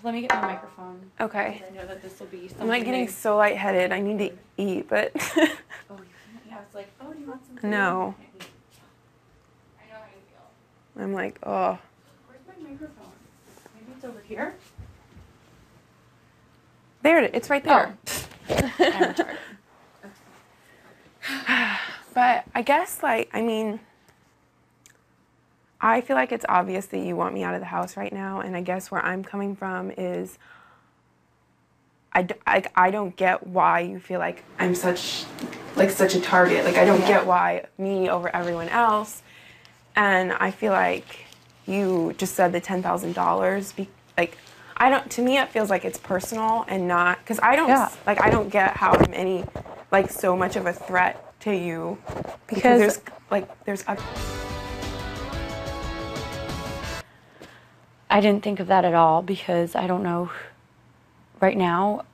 Let me get my microphone. Okay. I know that this will be something. I'm like getting so lightheaded. I need to eat, but. Oh, you can't? Yeah, it's like, oh, do you want some food? No. I know how you feel. I'm like, oh. Where's my microphone? Maybe it's over here? There it is. It's right there. I'm retarded. But I guess, like, I mean, I feel like it's obvious that you want me out of the house right now, and I guess where I'm coming from is I don't get why you feel like I'm such a target. Like, I don't get why me over everyone else, and I feel like you just said the $10,000. Like, I don't. To me, it feels like it's personal and not because I don't I don't get how I'm any so much of a threat to you because there's. I didn't think of that at all because I don't know. Right now,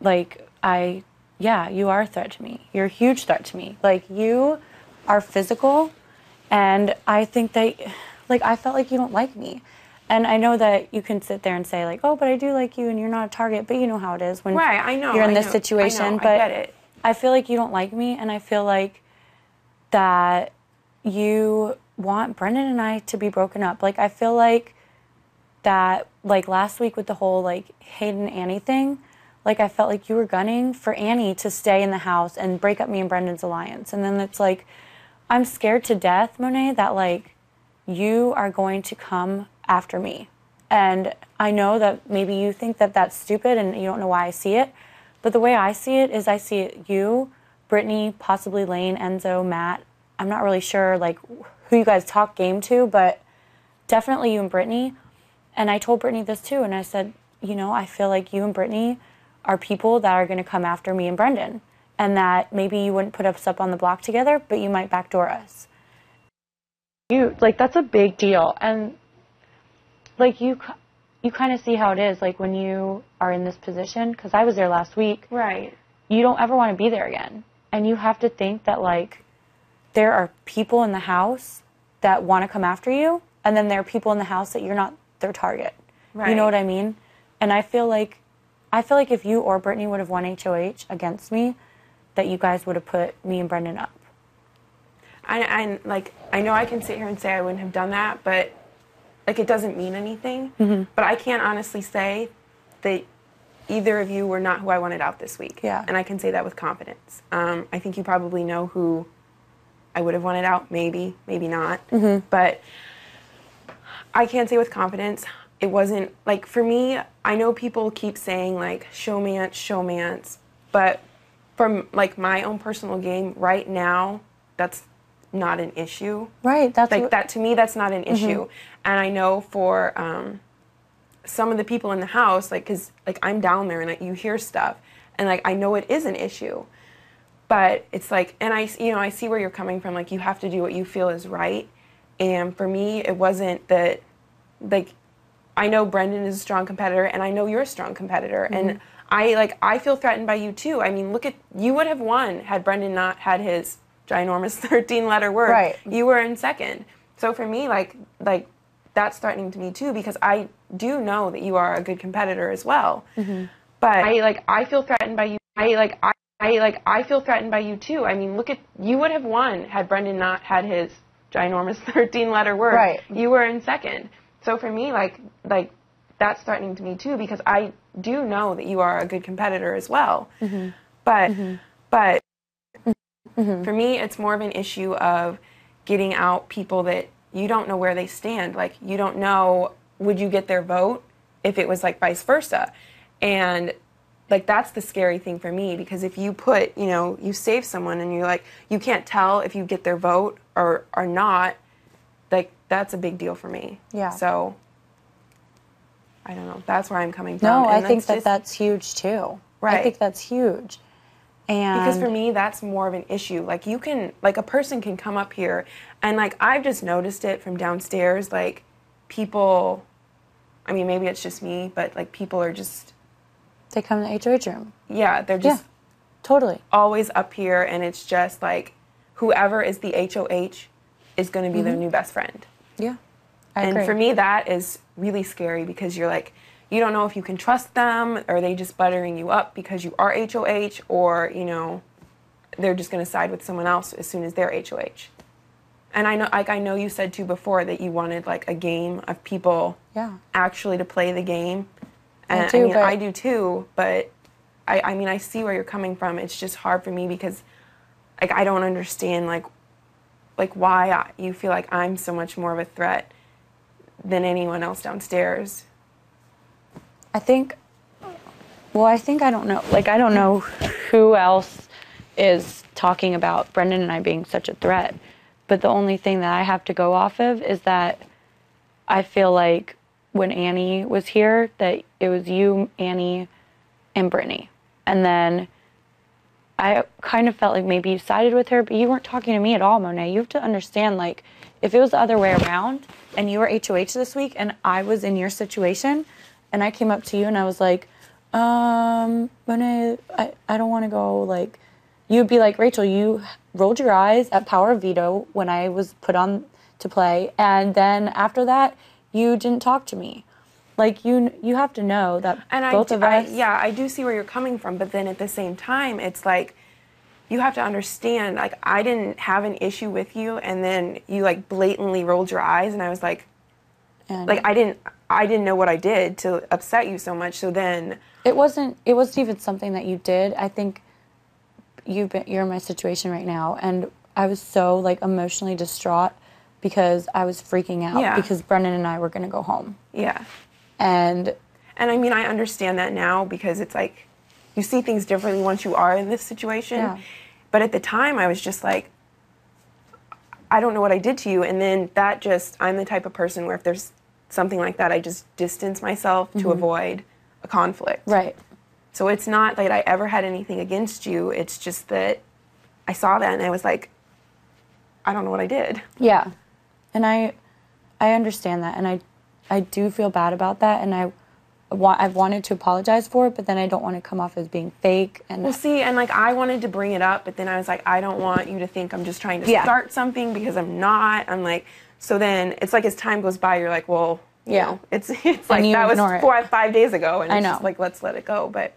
you are a threat to me. You're a huge threat to me. Like, you are physical, and I think that, I felt like you don't like me. And I know that you can sit there and say, like, oh, but I do like you, and you're not a target. But you know how it is when you're in this situation. I know, but I get it. I feel like you don't like me, and I feel like that you want Brendan and I to be broken up. Like, I feel like that, last week with the whole, Hayden Annie thing, I felt like you were gunning for Annie to stay in the house and break up me and Brendan's alliance. And then it's I'm scared to death, Monet, that, you are going to come after me. And I know that maybe you think that that's stupid and you don't know why I see it. But the way I see it is I see it you, Brittany, possibly Lane, Enzo, Matt. I'm not really sure, who you guys talk game to, but definitely you and Brittany. And I told Brittany this too, and I said, I feel like you and Brittany are people that are going to come after me and Brendan, and that maybe you wouldn't put us up on the block together, but you might backdoor us. That's a big deal, and you kind of see how it is, when you are in this position, because I was there last week. Right. You don't ever want to be there again, and you have to think that there are people in the house that want to come after you, and then there are people in the house that you're not their target. Right. You know what I mean? And I feel like if you or Brittany would have won HOH against me, that you guys would have put me and Brendan up. I know I can sit here and say I wouldn't have done that, but it doesn't mean anything. Mm-hmm. But I can't honestly say that either of you were not who I wanted out this week. Yeah. And I can say that with confidence. I think you probably know who I would have wanted out, maybe not. Mm-hmm. But I can't say with confidence. It wasn't, for me, I know people keep saying, showmance, but from, my own personal game, right now, that's not an issue. Right. That's that, to me, that's not an issue. And I know for some of the people in the house, because, I'm down there and you hear stuff, and, I know it is an issue. But it's, and I see where you're coming from, you have to do what you feel is right. And for me, it wasn't that, I know Brendan is a strong competitor, and I know you're a strong competitor, and I feel threatened by you too. I mean, you would have won had Brendan not had his ginormous 13-letter word. Right. You were in second. So for me, that's threatening to me too, because I do know that you are a good competitor as well. Mm-hmm. But I feel threatened by you. I feel threatened by you too. I mean, you would have won had Brendan not had his ginormous 13-letter word. Right. You were in second. So for me, that's threatening to me too, because I do know that you are a good competitor as well. Mm-hmm. But for me, it's more of an issue of getting out people that you don't know where they stand. You don't know, would you get their vote if it was vice versa? And that's the scary thing for me, because if you put, you save someone and you're you can't tell if you get their vote or not, that's a big deal for me. Yeah. So, I don't know. That's where I'm coming from. No, I think that's huge too. Right. I think that's huge. And because for me, that's more of an issue. You can, a person can come up here and I've just noticed it from downstairs, people, I mean, maybe it's just me, but people are just. They come in the HOH room. Yeah, they're just. Totally. Always up here, and it's just whoever is the HOH is going to be their new best friend. Yeah. I agree. For me, that is really scary, because you're you don't know if you can trust them, or are they just buttering you up because you are HOH, or, you know, they're just going to side with someone else as soon as they're HOH. And I know, like, I know you said too before that you wanted like a game of people actually to play the game. And I mean, I do too, but I mean, I see where you're coming from. It's just hard for me because, like, I don't understand, like why you feel like I'm so much more of a threat than anyone else downstairs. I think I don't know. Like, I don't know who else is talking about Brendan and I being such a threat. But the only thing that I have to go off of is that I feel like when Annie was here, that it was you, Annie, and Brittany. And then I kind of felt like maybe you sided with her, but you weren't talking to me at all, Monet. You have to understand, like, if it was the other way around and you were HOH this week and I was in your situation and I came up to you and I was like, Monet, I don't want to go, like, you'd be like, Rachel, you rolled your eyes at Power of Veto when I was put on to play, and then after that, you didn't talk to me. Like, you have to know that both of us... Yeah, I do see where you're coming from, but then at the same time, it's like, you have to understand, like, I didn't have an issue with you, and then you, like, blatantly rolled your eyes, and I was like, I didn't know what I did to upset you so much, so then... It wasn't even something that you did. I think you're in my situation right now, and I was so, like, emotionally distraught because I was freaking out because Brendan and I were going to go home. Yeah. And I mean, I understand that now because it's like, you see things differently once you are in this situation. Yeah. But at the time, I was just like, I don't know what I did to you. And then I'm the type of person where if there's something like that, I just distance myself to avoid a conflict. Right. So it's not that I ever had anything against you. It's just that I saw that and I was like, I don't know what I did. Yeah. And I understand that. And I do feel bad about that. And I've wanted to apologize for it, but then I don't want to come off as being fake. And well, see, and like I wanted to bring it up, but then I was like, I don't want you to think I'm just trying to start something because I'm not. I'm like, so then it's like as time goes by, you're like, well, you know, it's like that was 5 days ago, and it's just like, let's let it go. But